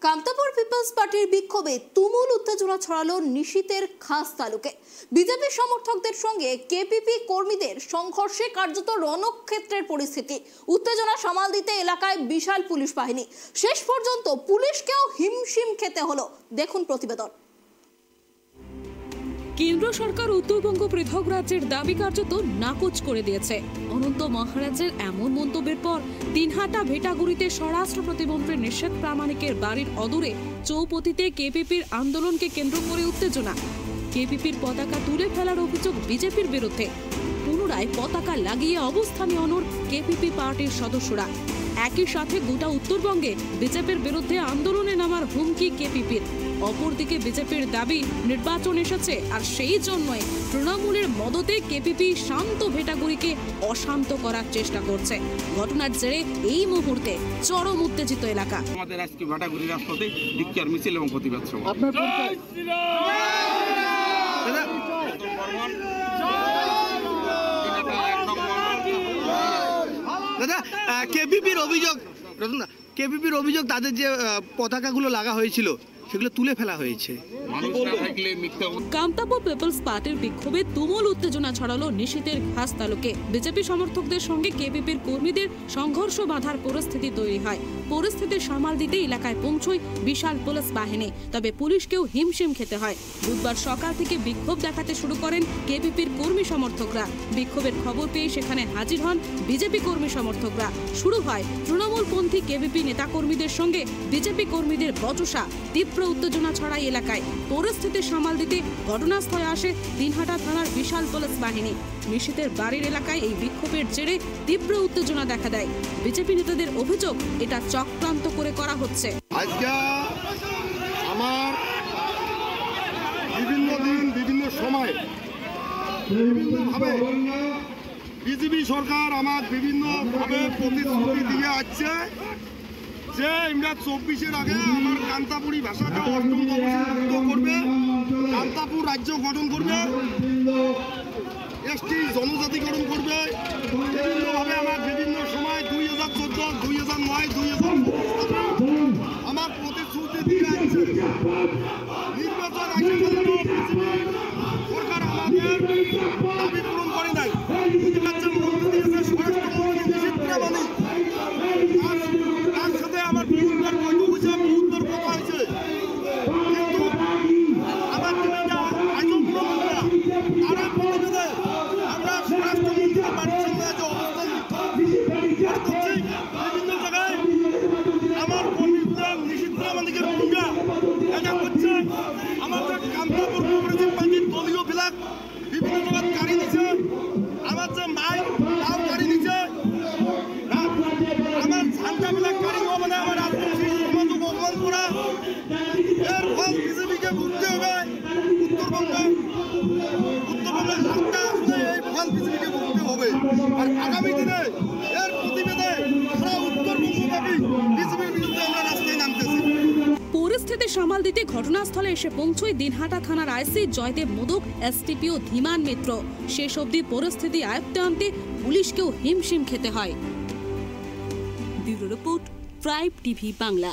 Kamtapur people's পার্টির বিক্ষোভে তুমুল উত্তেজনা ছড়ালো নিশীথের খাস তালুকে। বিজেপি সমর্থকদের সঙ্গে কেপিপি কর্মীদের সংঘর্ষে কার্যত রণক্ষেত্রের পরিস্থিতি। উত্তেজনা সামাল দিতে এলাকায় বিশাল পুলিশ বাহিনী, শেষ পর্যন্ত পুলিশকেও হিমশিম খেতে হলো। দেখুন প্রতিবেদন। কেন্দ্র সরকার উত্তরবঙ্গ পৃথক রাজ্যের দাবি কার্যত নাকচ করে দিয়েছে। অনন্ত মহারাজের এমন মন্তব্যের পর দিনহাটা ভেটাগুড়িতে স্বরাষ্ট্র প্রতিমন্ত্রী নিষেধ প্রামাণিকের বাড়ির অদূরে চৌপতিতে কেপিপির আন্দোলনকে কেন্দ্র করে উত্তেজনা। কেপিপির পতাকা তুলে ফেলার অভিযোগ বিজেপির বিরুদ্ধে। পুনরায় পতাকা লাগিয়ে অবস্থানে অনড় কেপিপি পার্টির সদস্যরা। একই সাথে গোটা উত্তরবঙ্গে বিজেপির বিরুদ্ধে আন্দোলনে নামার হুমকি কেপিপির। অপরদিকে বিজেপির দাবি নির্বাচন এসেছে, আর সেই জন্যই তৃণমূলের মদতে কেপিপি শান্ত ভেটাগুড়িকে অশান্ত করার চেষ্টা করছে। ঘটনার জেরে এই মুহূর্তে চরম উত্তেজিত এলাকা। আমাদের আজকে ভেটাগুড়ি রাস্তাতে ধিক্কার মিছিল এবং প্রতিবাদ সভা। দাদা, কেপিপির অভিযোগ তাদের যে পতাকাগুলো লাগা হয়েছিল সেগুলো তুলে ফেলা হয়েছে। কামতাপুর পিপলস পার্টির বিক্ষোভে তুমুল উত্তেজনা ছড়ালো নিশীথের খাস তালুকে। বিজেপি সমর্থকদের সঙ্গে কেপিপির কর্মীদের সংঘর্ষ বাঁধার পরিস্থিতি তৈরি হয়। পরিস্থিতি সামাল দিতে এলাকায় পৌঁছয় বিশাল পুলিশ বাহিনী, তবে পুলিশকেও হিমশিম খেতে হয়। বুধবার সকাল থেকে বিক্ষোভ দেখাতে শুরু করেন কেপিপির কর্মী সমর্থকরা। বিক্ষোভের খবর পেয়ে সেখানে হাজির হন বিজেপি কর্মী সমর্থকরা। শুরু হয় তৃণমূলপন্থী কেপিপি নেতাকর্মীদের সঙ্গে বিজেপি কর্মীদের বচসা। তীব্র উত্তেজনা ছড়ায় এলাকায়। পরিস্থিতি সামাল দিতে ঘটনাস্থলে আসে দিনহাটা থানার বিশাল পুলিশ বাহিনী। নিশীথের বাড়ির এলাকায় এই বিক্ষোভের জেরে তীব্র উত্তেজনা দেখা দেয়। বিজেপি নেতাদের অভিযোগ, এটা চক্রান্ত করে করা হচ্ছে। আজকে আমার বিভিন্ন দিন বিভিন্ন সময় বিভিন্নভাবে বিজেপি সরকার আমার বিভিন্নভাবে প্রতিশ্রুতি দিয়ে আসছে যে আমরা 24-এর আগে আমার কামতাপুরি ভাষাকে অষ্টম কমিশন করবে, কামতাপুর রাজ্য গঠন করবে, এসটি জনজাতিকরণ করবে। বিভিন্নভাবে আমার বিভিন্ন সময় 2014, 2009, 2010 আমার প্রতিশ্রুতি দিয়ে আসছে। নির্বাচন আসে সরকার আমাদের দাবি পূরণ করে নাই। রাজ্যের মধ্যে দিয়েছে স্বরাষ্ট্রমন্ত্রী নিষেধ প্রামাণিক। তার সাথে আমার বহুবার বৈঠক হয়েছে, বহুবার কথা হয়েছে, কিন্তু আমার দাবিটা আজও পূরণ হল না। তারা প্রতিবেদে আমরা স্বরাষ্ট্রমন্ত্রীর বাড়ির সামনে আজ অবস্থান করছি। বিভিন্ন জায়গায় আমার কর্মীদের নিষিদ্ধ প্রামাণিকের ভূমিকা এটা করছে। আমাদের কামতাপুর কোঅপারেটিভ পার্টির দলীয় ফ্ল্যাগ বিভিন্ন জায়গায় গাড়ি নিচ্ছে, আমার যে মাইক তাও গাড়ি নিচ্ছে, আমার ঝান্ডা ফ্ল্যাগ গাড়ি মানে আমার রাজবংশী সমাজ অপমান করা। এর ফল বিজেপিকে ভুগতে হবে। উত্তরবঙ্গের হাতটা আসলে এই ফল বিজেপিকে ভুগতে হবে। আর আগামী দিনে এর প্রতিবেদে সারা উত্তরবঙ্গব্যাপী বিজেপির বিরুদ্ধে আমরা রাস্তায় নামতেছি। পরিস্থিতি সামাল দিতে ঘটনাস্থলে এসে পৌঁছয় দিনহাটা থানার আইসি জয়দেব মোদক, এসটিপিও ধীমান মিত্র। শেষ অবধি পরিস্থিতি আয়ত্তে আনতে পুলিশকেও হিমশিম খেতে হয়। Bureau report, tribe TV Bangla.